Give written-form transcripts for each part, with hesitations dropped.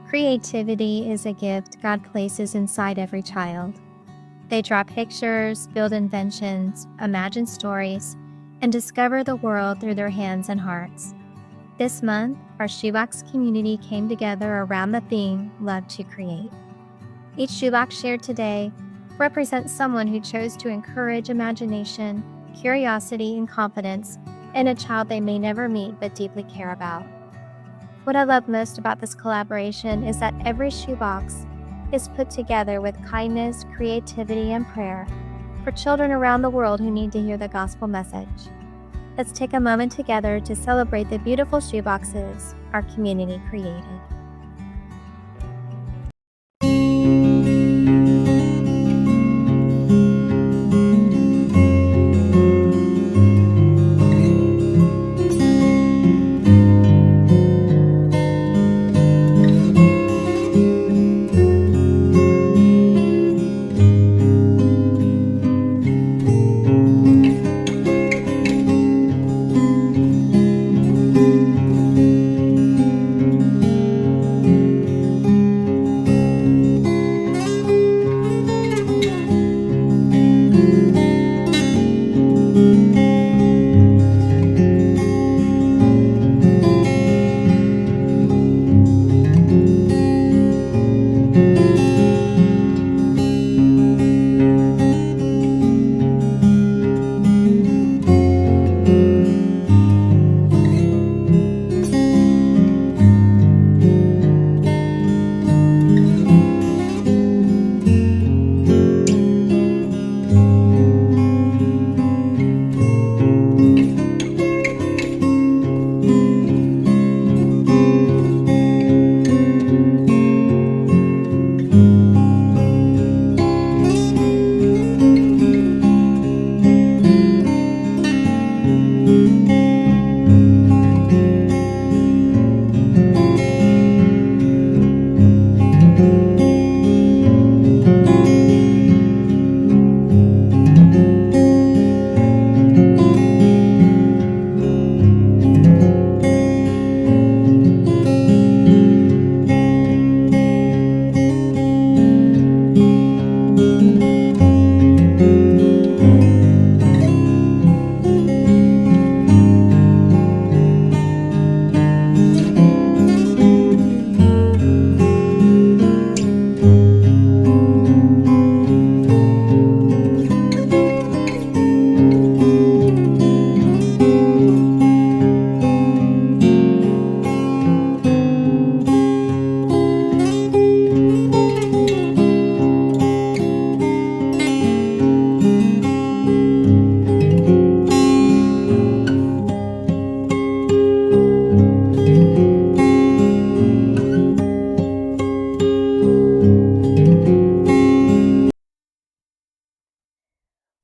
Creativity is a gift God places inside every child. They draw pictures, build inventions, imagine stories, and discover the world through their hands and hearts. This month, our Shoebox community came together around the theme, Love to Create. Each shoebox shared today represents someone who chose to encourage imagination, curiosity, and confidence in a child they may never meet but deeply care about. What I love most about this collaboration is that every shoebox is put together with kindness, creativity, and prayer for children around the world who need to hear the gospel message. Let's take a moment together to celebrate the beautiful shoeboxes our community created.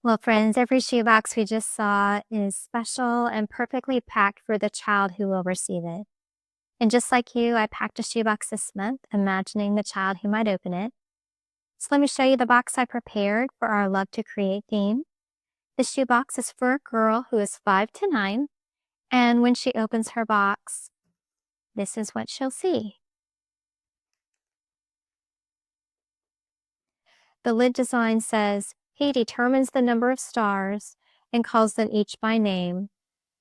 Well, friends, every shoebox we just saw is special and perfectly packed for the child who will receive it. And just like you, I packed a shoebox this month, imagining the child who might open it. So let me show you the box I prepared for our Love to Create theme. This shoebox is for a girl who is 5 to 9, and when she opens her box, this is what she'll see. The lid design says, "He determines the number of stars and calls them each by name,"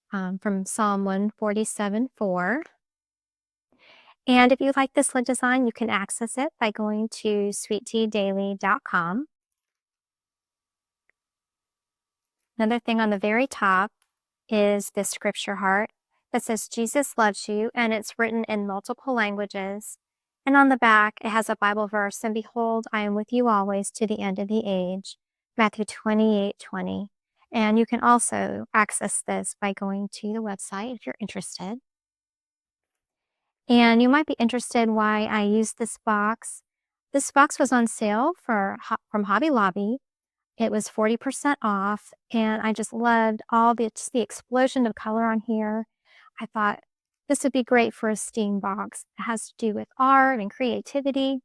from Psalm 147:4. And if you like this lid design, you can access it by going to sweetteadaily.com. Another thing on the very top is this scripture heart that says, "Jesus loves you," and it's written in multiple languages. And on the back, it has a Bible verse, "And behold, I am with you always to the end of the age," Matthew 28:20. And you can also access this by going to the website if you're interested. And you might be interested why I used this box. This box was on sale from Hobby Lobby. It was 40% off, and I just loved just the explosion of color on here. I thought this would be great for a STEAM box. It has to do with art and creativity.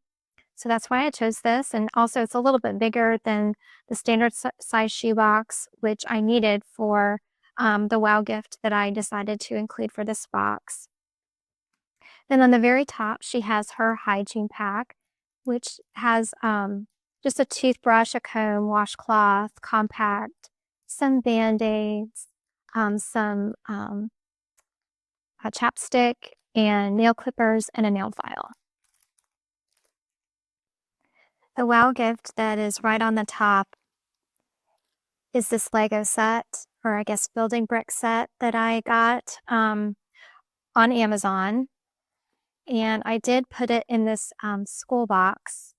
So that's why I chose this. And also it's a little bit bigger than the standard size shoebox, which I needed for the wow gift that I decided to include for this box. Then on the very top, she has her hygiene pack, which has just a toothbrush, a comb, washcloth, compact, some Band-Aids, some a chapstick, and nail clippers, and a nail file. The wow gift that is right on the top is this Lego set, or I guess building brick set that I got on Amazon. And I did put it in this school box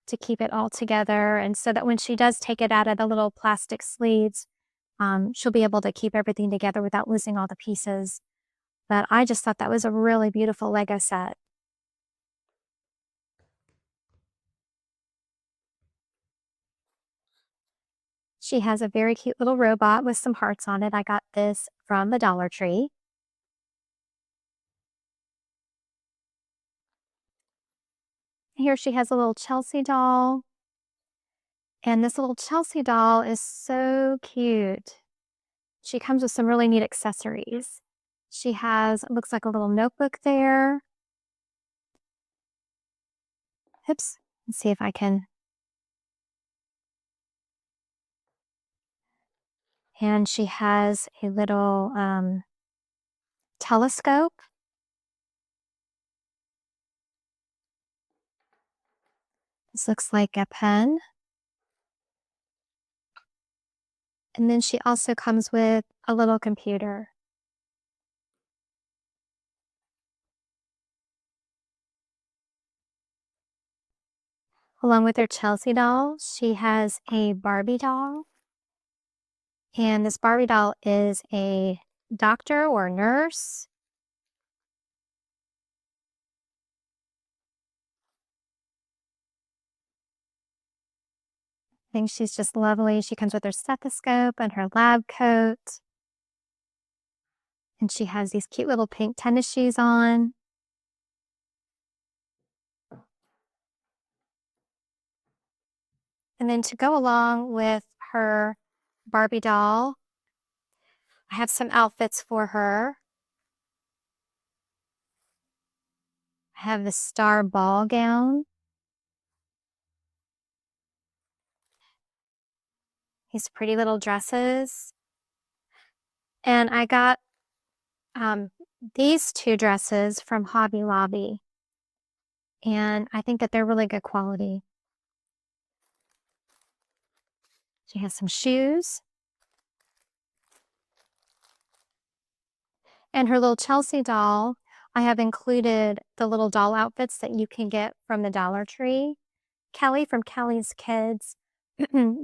to keep it all together. And so that when she does take it out of the little plastic sleeves, she'll be able to keep everything together without losing all the pieces. But I just thought that was a really beautiful Lego set. She has a very cute little robot with some hearts on it. I got this from the Dollar Tree. Here she has a little Chelsea doll. And this little Chelsea doll is so cute. She comes with some really neat accessories. She has, it looks like a little notebook there. Oops, let's see if I can. And she has a little telescope. This looks like a pen. And then she also comes with a little computer. Along with her Chelsea doll, she has a Barbie doll. And this Barbie doll is a doctor or nurse. I think she's just lovely. She comes with her stethoscope and her lab coat. And she has these cute little pink tennis shoes on. And then to go along with her Barbie doll, I have some outfits for her. I have the star ball gown. These pretty little dresses. And I got these two dresses from Hobby Lobby. And I think that they're really good quality. She has some shoes. And her little Chelsea doll, I have included the little doll outfits that you can get from the Dollar Tree. Kelly from Kelly's Kidz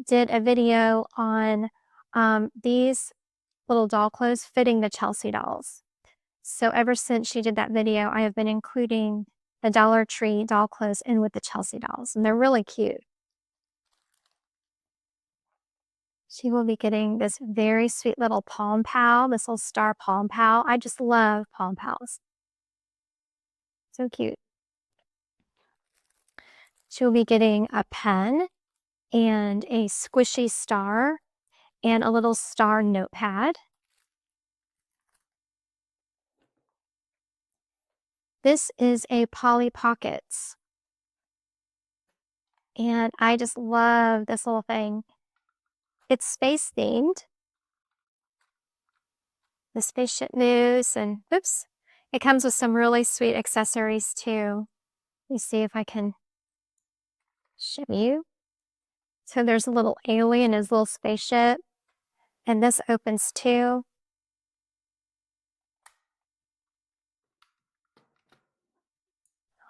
did a video on these little doll clothes fitting the Chelsea dolls. So ever since she did that video, I have been including the Dollar Tree doll clothes in with the Chelsea dolls, and they're really cute. She will be getting this very sweet little Palm Pal, this little star Palm Pal. I just love Palm Pals. So cute. She'll be getting a pen and a squishy star and a little star notepad. This is a Polly Pockets. And I just love this little thing. It's space themed. The spaceship moves and oops. It comes with some really sweet accessories too. Let me see if I can show you. So there's a little alien, his little spaceship. And this opens too.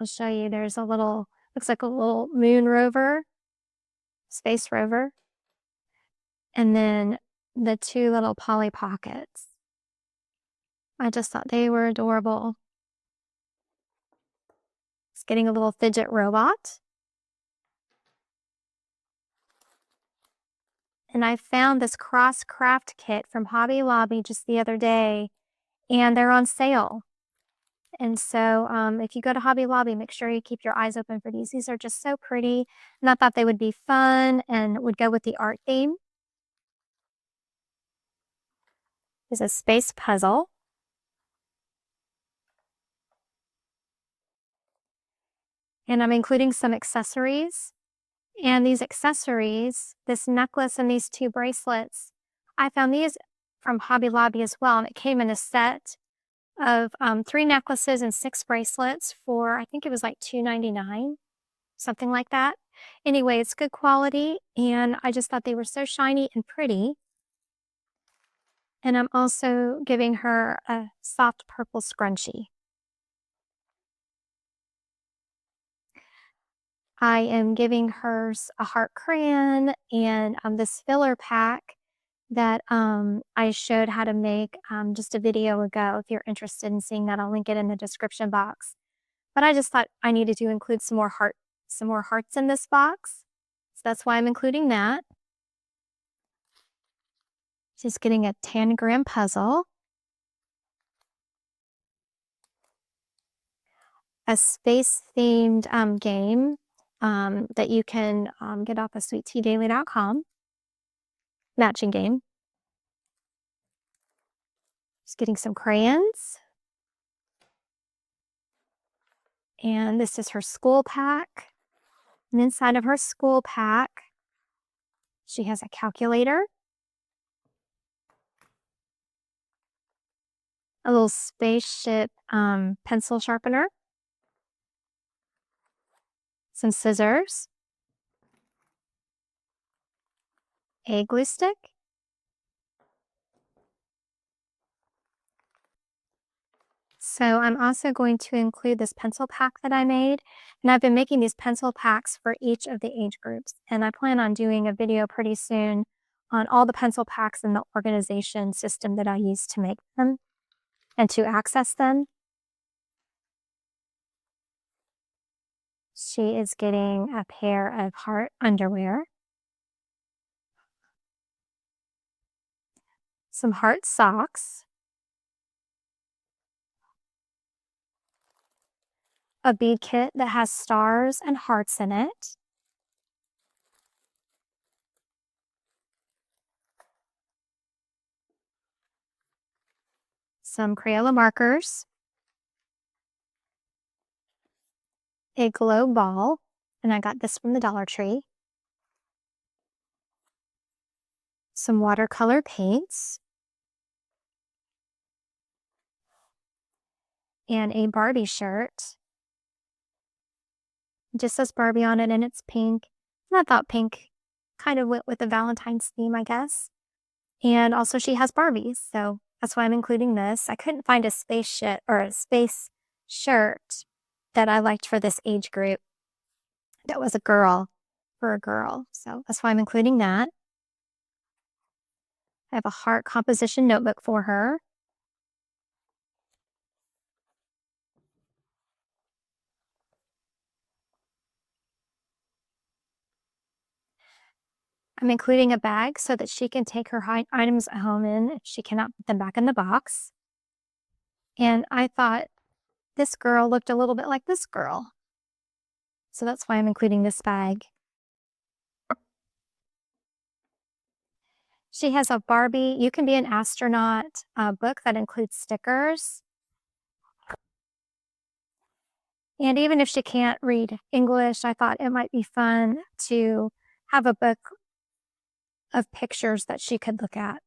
I'll show you. There's a little, looks like a little moon rover, space rover. And then the two little Polly Pockets. I just thought they were adorable. It's getting a little fidget robot. And I found this cross craft kit from Hobby Lobby just the other day, and they're on sale. And so if you go to Hobby Lobby, make sure you keep your eyes open for these. These are just so pretty, and I thought they would be fun and would go with the art theme. There's a space puzzle. And I'm including some accessories. And these accessories, this necklace and these 2 bracelets, I found these from Hobby Lobby as well, and it came in a set of, 3 necklaces and 6 bracelets for, I think it was like $2.99, something like that. Anyway, it's good quality, and I just thought they were so shiny and pretty. And I'm also giving her a soft purple scrunchie. I am giving her a heart crayon and, this filler pack that, I showed how to make, just a video ago. If you're interested in seeing that, I'll link it in the description box. But I just thought I needed to include some more hearts in this box. So that's why I'm including that. She's getting a tangram puzzle, a space-themed, game, that you can, get off of sweetteadaily.com, matching game. She's getting some crayons. And this is her school pack. And inside of her school pack, she has a calculator, a little spaceship pencil sharpener, some scissors, a glue stick, so I'm also going to include this pencil pack that I made. And I've been making these pencil packs for each of the age groups. And I plan on doing a video pretty soon on all the pencil packs and the organization system that I use to make them and to access them. She is getting a pair of heart underwear, some heart socks, a bead kit that has stars and hearts in it, some Crayola markers, a glow ball, and I got this from the Dollar Tree, some watercolor paints, and a Barbie shirt. It just says Barbie on it and it's pink. And I thought pink kind of went with the Valentine's theme, I guess. And also she has Barbies, so that's why I'm including this. I couldn't find a spaceship or a space shirt that I liked for this age group that was a girl, for a girl. So that's why I'm including that. I have a heart composition notebook for her. I'm including a bag so that she can take her items home in if she cannot put them back in the box. And I thought this girl looked a little bit like this girl. So that's why I'm including this bag. She has a Barbie, You Can Be an Astronaut book that includes stickers. And even if she can't read English, I thought it might be fun to have a book of pictures that she could look at.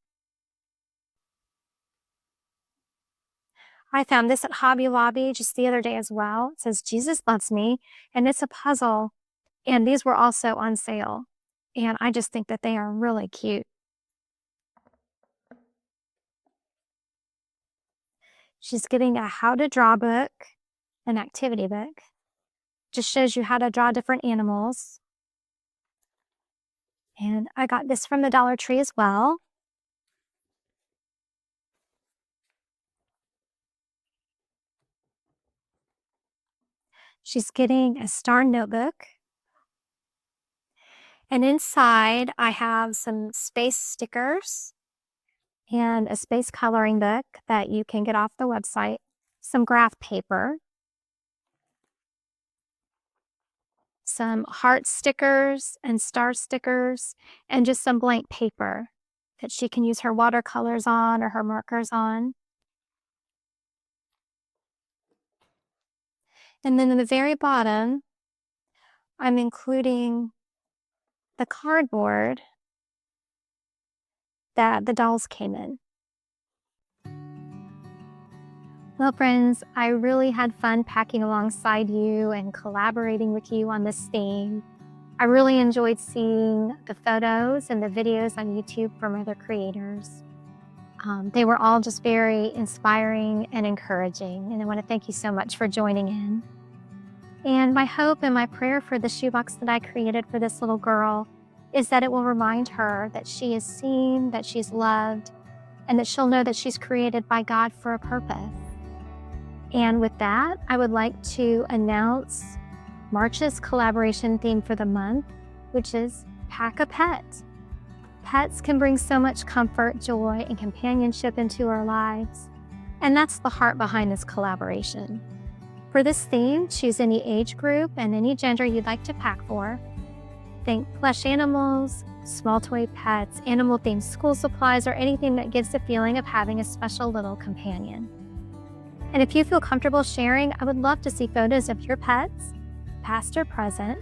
I found this at Hobby Lobby just the other day as well. It says, Jesus Loves Me, and it's a puzzle. And these were also on sale. And I just think that they are really cute. She's getting a how to draw book, an activity book. Just shows you how to draw different animals. And I got this from the Dollar Tree as well. She's getting a star notebook. And inside I have some space stickers and a space coloring book that you can get off the website, some graph paper, some heart stickers and star stickers, and just some blank paper that she can use her watercolors on or her markers on. And then in the very bottom, I'm including the cardboard that the dolls came in. Well, friends, I really had fun packing alongside you and collaborating with you on this theme. I really enjoyed seeing the photos and the videos on YouTube from other creators. They were all just very inspiring and encouraging, and I want to thank you so much for joining in. And my hope and my prayer for the shoebox that I created for this little girl is that it will remind her that she is seen, that she's loved, and that she'll know that she's created by God for a purpose. And with that, I would like to announce March's collaboration theme for the month, which is Pack a Pet. Pets can bring so much comfort, joy, and companionship into our lives, and that's the heart behind this collaboration. For this theme, choose any age group and any gender you'd like to pack for. Think plush animals, small toy pets, animal-themed school supplies, or anything that gives the feeling of having a special little companion. And if you feel comfortable sharing, I would love to see photos of your pets, past or present,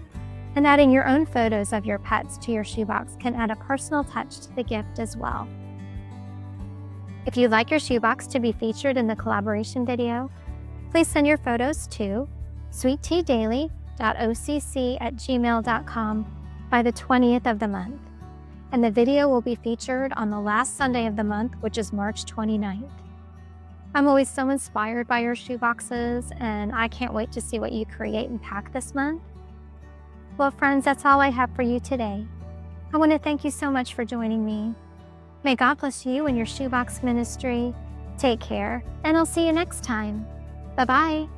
and adding your own photos of your pets to your shoebox can add a personal touch to the gift as well. If you'd like your shoebox to be featured in the collaboration video, please send your photos to sweetteadaily.occ@gmail.com by the 20th of the month, and the video will be featured on the last Sunday of the month, which is March 29th. I'm always so inspired by your shoeboxes, and I can't wait to see what you create and pack this month. Well, friends, that's all I have for you today. I want to thank you so much for joining me. May God bless you and your shoebox ministry. Take care, and I'll see you next time. Bye-bye.